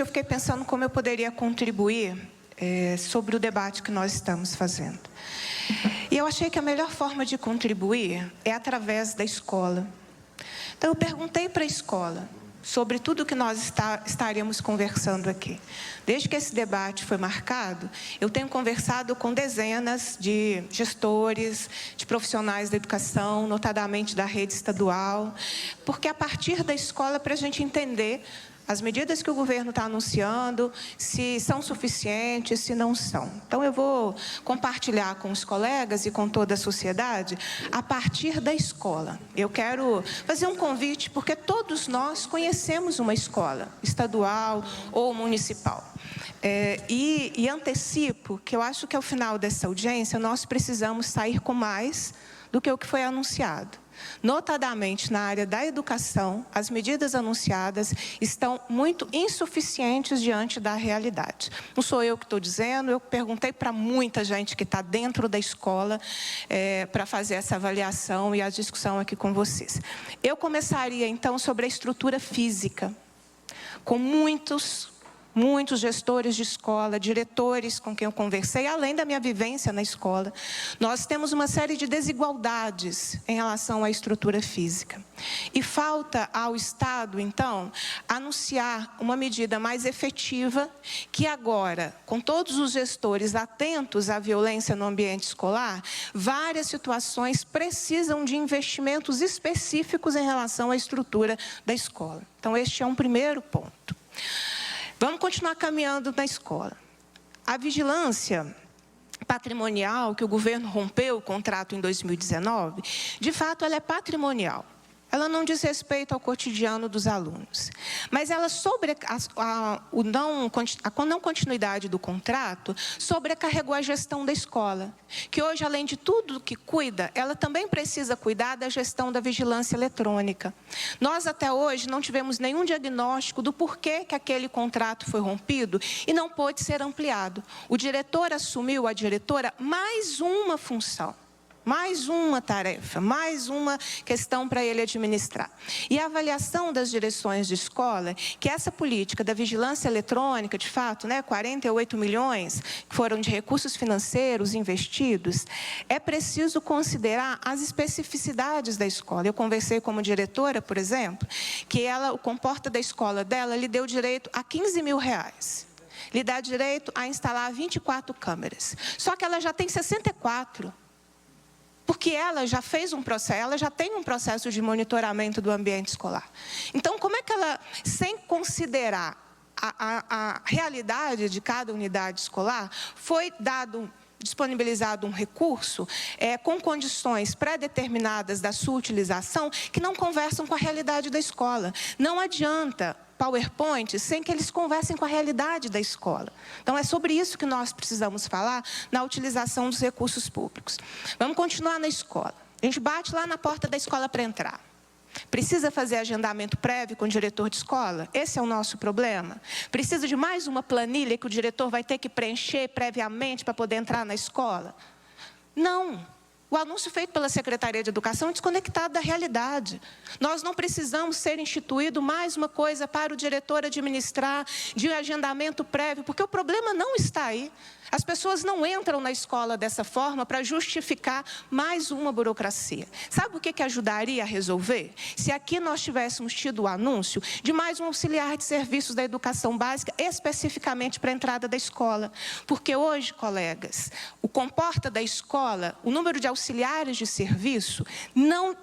Eu fiquei pensando como eu poderia contribuir sobre o debate que nós estamos fazendo. E eu achei que a melhor forma de contribuir é através da escola. Então, eu perguntei para a escola sobre tudo que nós estaríamos conversando aqui. Desde que esse debate foi marcado, eu tenho conversado com dezenas de gestores, de profissionais da educação, notadamente da rede estadual, porque a partir da escola, para a gente entender as medidas que o governo está anunciando, se são suficientes, se não são. Então, eu vou compartilhar com os colegas e com toda a sociedade a partir da escola. Eu quero fazer um convite, porque todos nós conhecemos uma escola, estadual ou municipal. E antecipo que eu acho que ao final dessa audiência nós precisamos sair com mais do que o que foi anunciado. Notadamente na área da educação, as medidas anunciadas estão muito insuficientes diante da realidade. Não sou eu que estou dizendo, eu perguntei para muita gente que está dentro da escola para fazer essa avaliação e a discussão aqui com vocês. Eu começaria então sobre a estrutura física, com muitos gestores de escola, diretores com quem eu conversei, além da minha vivência na escola. Nós temos uma série de desigualdades em relação à estrutura física. E falta ao Estado, então, anunciar uma medida mais efetiva que agora, com todos os gestores atentos à violência no ambiente escolar, várias situações precisam de investimentos específicos em relação à estrutura da escola. Então, este é um primeiro ponto. Vamos continuar caminhando na escola. A vigilância patrimonial, que o governo rompeu o contrato em 2019, de fato, ela é patrimonial. Ela não diz respeito ao cotidiano dos alunos. Mas ela, sobre a não continuidade do contrato, sobrecarregou a gestão da escola. Que hoje, além de tudo que cuida, ela também precisa cuidar da gestão da vigilância eletrônica. Nós, até hoje, não tivemos nenhum diagnóstico do porquê que aquele contrato foi rompido e não pôde ser ampliado. O diretor assumiu, a diretora, mais uma função. Mais uma tarefa, mais uma questão para ele administrar. E a avaliação das direções de escola, que essa política da vigilância eletrônica, de fato, 48 milhões que foram de recursos financeiros investidos, é preciso considerar as especificidades da escola. Eu conversei como diretora, por exemplo, que o Comporta da escola dela lhe deu direito a R$15 mil. Lhe dá direito a instalar 24 câmeras. Só que ela já tem 64. Porque ela já fez um processo, ela já tem um processo de monitoramento do ambiente escolar. Então, como é que ela, sem considerar a realidade de cada unidade escolar, foi disponibilizado um recurso com condições pré-determinadas da sua utilização que não conversam com a realidade da escola. Não adianta PowerPoint sem que eles conversem com a realidade da escola. Então, é sobre isso que nós precisamos falar na utilização dos recursos públicos. Vamos continuar na escola. A gente bate lá na porta da escola para entrar. Precisa fazer agendamento prévio com o diretor de escola? Esse é o nosso problema? Precisa de mais uma planilha que o diretor vai ter que preencher previamente para poder entrar na escola? Não. O anúncio feito pela Secretaria de Educação é desconectado da realidade. Nós não precisamos ser instituído mais uma coisa para o diretor administrar de agendamento prévio, porque o problema não está aí. As pessoas não entram na escola dessa forma para justificar mais uma burocracia. Sabe o que ajudaria a resolver? Se aqui nós tivéssemos tido o anúncio de mais um auxiliar de serviços da educação básica, especificamente para a entrada da escola. Porque hoje, colegas, o Comporta da escola, o número de auxiliares de serviço, não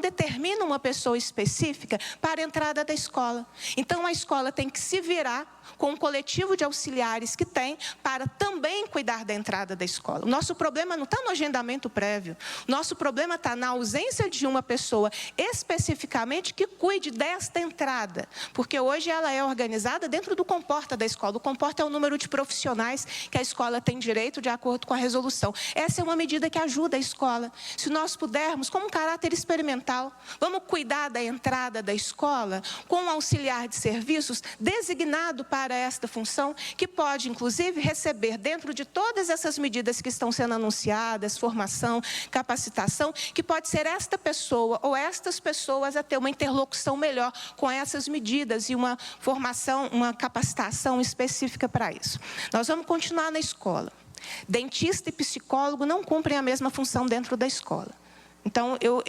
determina uma pessoa específica para a entrada da escola. Então, a escola tem que se virar com um coletivo de auxiliares que tem para também cuidar da entrada da escola. O nosso problema não está no agendamento prévio. O nosso problema está na ausência de uma pessoa especificamente que cuide desta entrada. Porque hoje ela é organizada dentro do Comporta da escola. O Comporta é o número de profissionais que a escola tem direito de acordo com a resolução. Essa é uma medida que ajuda a escola. Se nós pudermos, como um caráter experimental, vamos cuidar da entrada da escola com um auxiliar de serviços designado para para esta função, que pode, inclusive, receber, dentro de todas essas medidas que estão sendo anunciadas, formação, capacitação, que pode ser esta pessoa ou estas pessoas a ter uma interlocução melhor com essas medidas e uma formação, uma capacitação específica para isso. Nós vamos continuar na escola. Dentista e psicólogo não cumprem a mesma função dentro da escola. Então, eu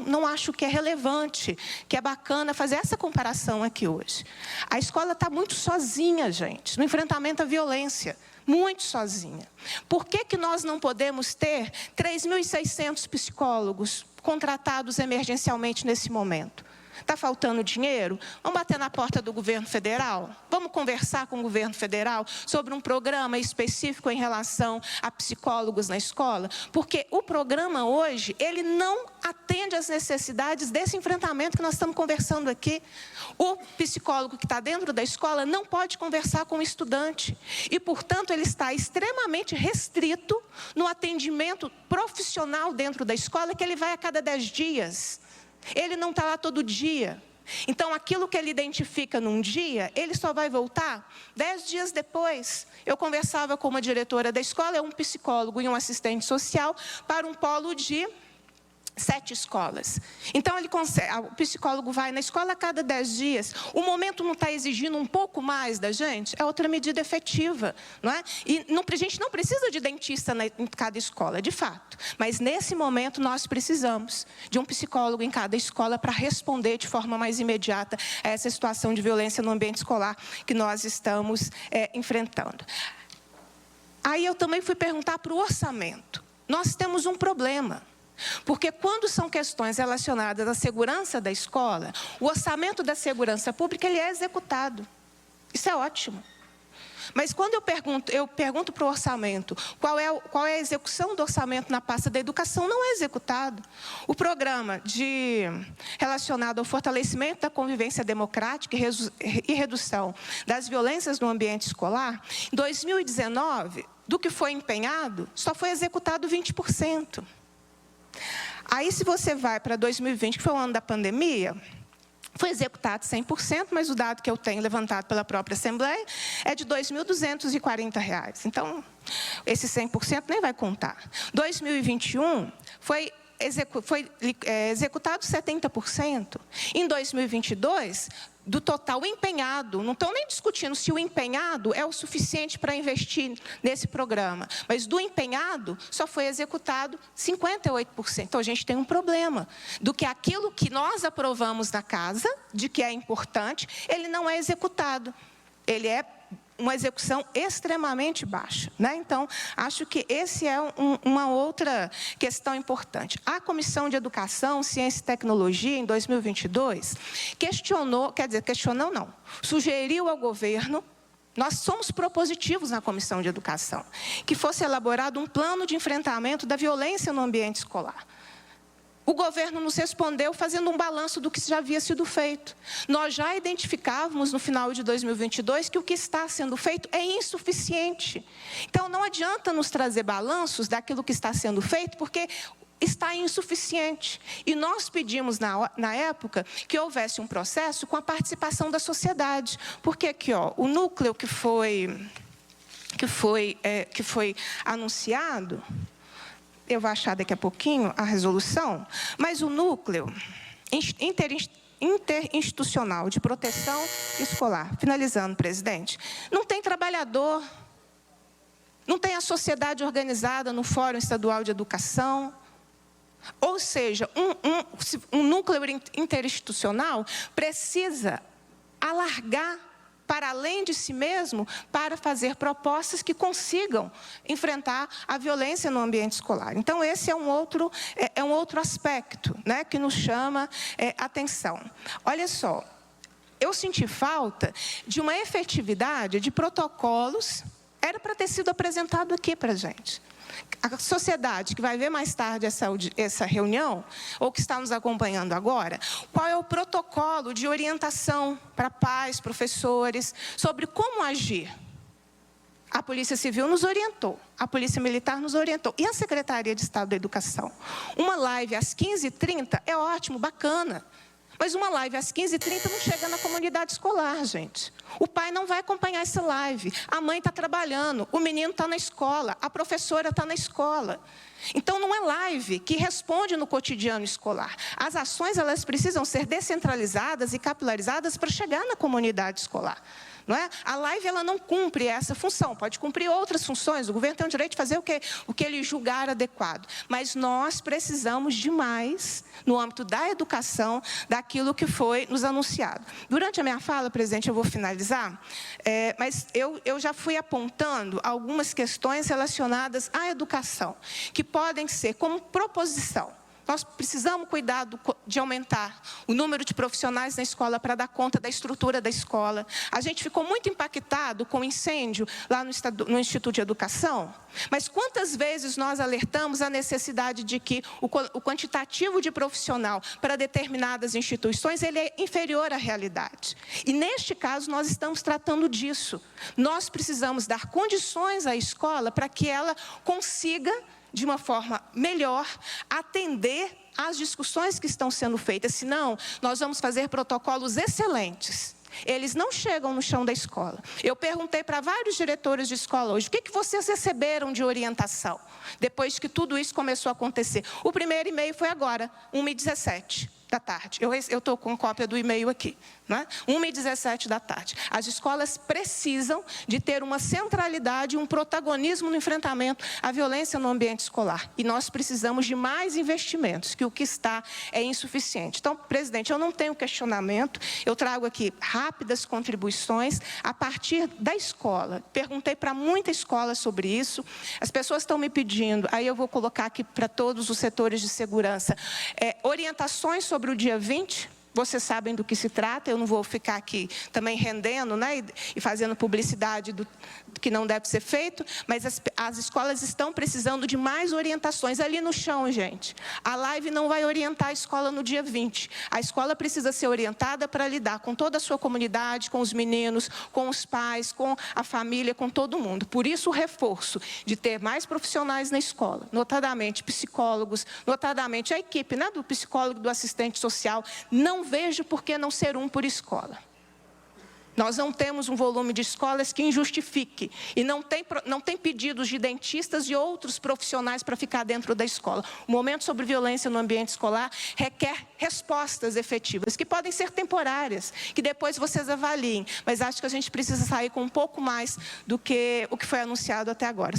não acho que é relevante, que é bacana fazer essa comparação aqui hoje. A escola está muito sozinha, gente, no enfrentamento à violência. Muito sozinha. Por que nós não podemos ter 3.600 psicólogos contratados emergencialmente nesse momento? Está faltando dinheiro? Vamos bater na porta do governo federal? Vamos conversar com o governo federal sobre um programa específico em relação a psicólogos na escola? Porque o programa hoje, ele não atende às necessidades desse enfrentamento que nós estamos conversando aqui. O psicólogo que está dentro da escola não pode conversar com o estudante. E, portanto, ele está extremamente restrito no atendimento profissional dentro da escola, que ele vai a cada 10 dias. Ele não está lá todo dia. Então, aquilo que ele identifica num dia, ele só vai voltar 10 dias depois. Eu conversava com uma diretora da escola, um psicólogo e um assistente social, para um polo de 7 escolas. Então, o psicólogo vai na escola a cada 10 dias. O momento não está exigindo um pouco mais da gente? É outra medida efetiva, não é? E a gente não precisa de dentista em cada escola, de fato. Mas, nesse momento, nós precisamos de um psicólogo em cada escola para responder de forma mais imediata a essa situação de violência no ambiente escolar que nós estamos enfrentando. Aí, eu também fui perguntar para o orçamento. Nós temos um problema. Porque quando são questões relacionadas à segurança da escola, o orçamento da segurança pública ele é executado. Isso é ótimo. Mas quando eu pergunto para o orçamento qual é a execução do orçamento na pasta da educação, não é executado. O programa relacionado ao fortalecimento da convivência democrática e redução das violências no ambiente escolar, em 2019, do que foi empenhado, só foi executado 20%. Aí, se você vai para 2020, que foi o ano da pandemia, foi executado 100%, mas o dado que eu tenho levantado pela própria Assembleia é de R$ 2.240. Então, esse 100% nem vai contar. 2021 foi executado 70%. Em 2022, do total empenhado, não estão nem discutindo se o empenhado é o suficiente para investir nesse programa, mas do empenhado só foi executado 58%. Então, a gente tem um problema do que aquilo que nós aprovamos na casa, de que é importante, ele não é executado. Ele é uma execução extremamente baixa, né? Então, acho que esse é uma outra questão importante. A Comissão de Educação, Ciência e Tecnologia, em 2022, sugeriu ao governo, nós somos propositivos na Comissão de Educação, que fosse elaborado um plano de enfrentamento da violência no ambiente escolar. O governo nos respondeu fazendo um balanço do que já havia sido feito. Nós já identificávamos no final de 2022 que o que está sendo feito é insuficiente. Então, não adianta nos trazer balanços daquilo que está sendo feito, porque está insuficiente. E nós pedimos, na época, que houvesse um processo com a participação da sociedade. Porque aqui, o núcleo que foi anunciado... Eu vou achar daqui a pouquinho a resolução, mas o núcleo interinstitucional de proteção escolar, finalizando, presidente, não tem trabalhador, não tem a sociedade organizada no Fórum Estadual de Educação, ou seja, um núcleo interinstitucional precisa alargar para além de si mesmo, para fazer propostas que consigam enfrentar a violência no ambiente escolar. Então, esse é um outro aspecto, né, que nos chama atenção. Olha só, eu senti falta de uma efetividade de protocolos, era para ter sido apresentado aqui para a gente. A sociedade que vai ver mais tarde essa reunião, ou que está nos acompanhando agora, qual é o protocolo de orientação para pais, professores, sobre como agir? A Polícia Civil nos orientou, a Polícia Militar nos orientou, e a Secretaria de Estado da Educação. Uma live às 15h30 é ótimo, bacana, mas uma live às 15h30 não chega na comunidade escolar, gente. O pai não vai acompanhar essa live. A mãe está trabalhando, o menino está na escola, a professora está na escola. Então, não é live que responde no cotidiano escolar. As ações, elas precisam ser descentralizadas e capilarizadas para chegar na comunidade escolar. Não é? A live, ela não cumpre essa função, pode cumprir outras funções. O governo tem o direito de fazer o que ele julgar adequado. Mas nós precisamos de mais, no âmbito da educação, daquilo que foi nos anunciado. Durante a minha fala, presidente, eu vou finalizar, mas eu já fui apontando algumas questões relacionadas à educação, que podem ser como proposição. Nós precisamos cuidar de aumentar o número de profissionais na escola para dar conta da estrutura da escola. A gente ficou muito impactado com o incêndio lá no Instituto de Educação, mas quantas vezes nós alertamos a necessidade de que o quantitativo de profissional para determinadas instituições ele é inferior à realidade. E neste caso nós estamos tratando disso. Nós precisamos dar condições à escola para que ela consiga, de uma forma melhor, atender às discussões que estão sendo feitas. Senão, nós vamos fazer protocolos excelentes. Eles não chegam no chão da escola. Eu perguntei para vários diretores de escola hoje, o que vocês receberam de orientação, depois que tudo isso começou a acontecer? O primeiro e-mail foi agora, 1h17 da tarde. Eu estou com cópia do e-mail aqui. Né? 1h17 da tarde. As escolas precisam de ter uma centralidade, um protagonismo no enfrentamento à violência no ambiente escolar. E nós precisamos de mais investimentos, que o que está é insuficiente. Então, presidente, eu não tenho questionamento, eu trago aqui rápidas contribuições a partir da escola. Perguntei para muita escola sobre isso, as pessoas estão me pedindo, aí eu vou colocar aqui para todos os setores de segurança, orientações sobre o dia 20, vocês sabem do que se trata, eu não vou ficar aqui também rendendo, né, e fazendo publicidade do que não deve ser feito, mas as escolas estão precisando de mais orientações ali no chão, gente. A live não vai orientar a escola no dia 20. A escola precisa ser orientada para lidar com toda a sua comunidade, com os meninos, com os pais, com a família, com todo mundo. Por isso o reforço de ter mais profissionais na escola, notadamente psicólogos, notadamente a equipe, né, do psicólogo e do assistente social. Não vejo por que não ser um por escola. Nós não temos um volume de escolas que injustifique. E não tem pedidos de dentistas e outros profissionais para ficar dentro da escola. O momento sobre violência no ambiente escolar requer respostas efetivas, que podem ser temporárias, que depois vocês avaliem. Mas acho que a gente precisa sair com um pouco mais do que o que foi anunciado até agora.